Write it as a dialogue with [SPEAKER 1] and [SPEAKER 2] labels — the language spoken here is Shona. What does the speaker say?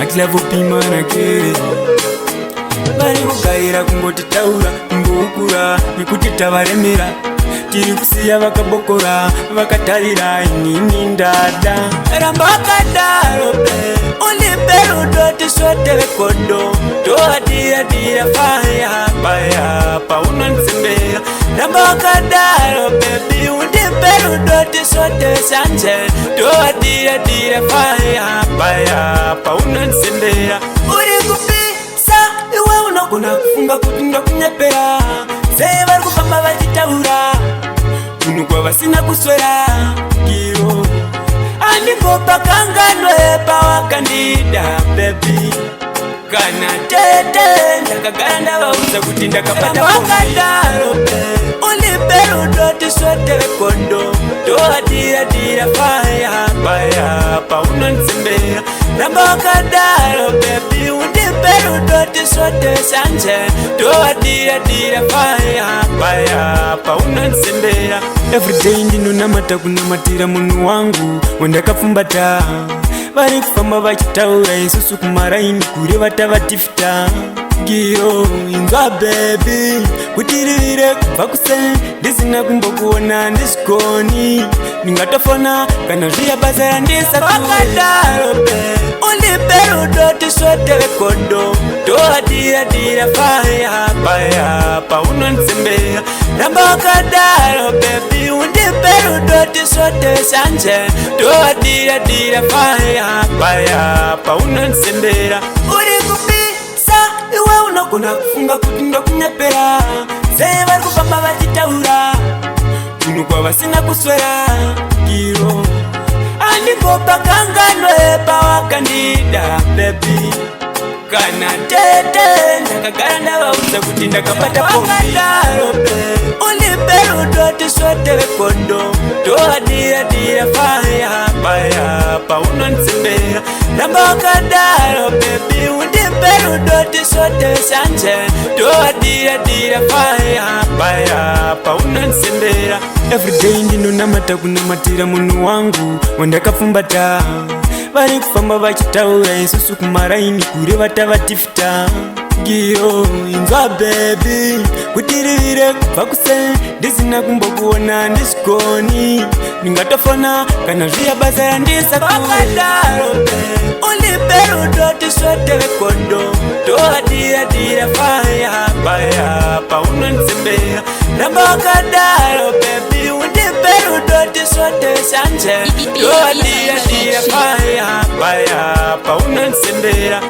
[SPEAKER 1] Atlavopimana ke vari kugaira kungotitaura kungoukura nekuti tavaremera tiri kusiya vakabokora vakatarira inini ndada ramba wakadaro ulipe rudo tisvote vekondo toadiradira paya paunonzembera ramba wakadaro bebi undipe rudo tisvote vesanje toadiradira paya paunonzembera uri kupisa iwe unogona kufunga kuti ndokunyepera sei vari kufamba vachitaura tunhu kwavasina kuswera kiro andikopa kanganwe pawakandida bebi kana tete ndakagara ndavaudza kuti ndakapata wakadaro ulipe rudo tisvote vekondo toadiradira paya paunonzembera ramba wakadaro bebi undipe rudo tisvote vesanje toadiradira paya paunonzembera everyday ndinonamata kunamatira munhu wangu wandakapfumbata vari kufamba vachitaura isusu kumaraini kureva tavatifta giro inzwa bebi kutirivire kubva kuse ndisina kumbokuona ndizvikoni ndingatofona kana zviya basa randisakadaro ulipe rudo tisvote vekondo toadiradira paya paunonzembera ramba wakadaro bebi undipe rudo tisvote vesanje toadiradira paya paunonzembera uri kupisa iwe unogona kufunga kuti ndokunyepera sei vari kufamba vachitaura tunhu kwavasina kuswera kiro andikopa kanganwe pawakandida bebi kana tete ndakagara ndavaudza kuti ndakapata wakadaro ulipe rudo tisvote vekondo toadiradira paya paunonzembera ramba wakadaro bebi undipe rudo tisvote vesanje toadiradira paya paunonzembera everyday ndinonamata kunamatira munhu wangu wandakapfumbata vari kufamba vachitaura isusu kumaraini kureva tavatifta giro inzwa bebi kutirivire kubva kuse ndisina kumbokuona ndizvikoni ndingatofona kana zviya basa randisakadaro ulipe rudo tisvote vekondo toadiradira paya paunonzembera ramba wakadaro bebi undipe rudo tisvote vesanje toadiradira paya paunonzembera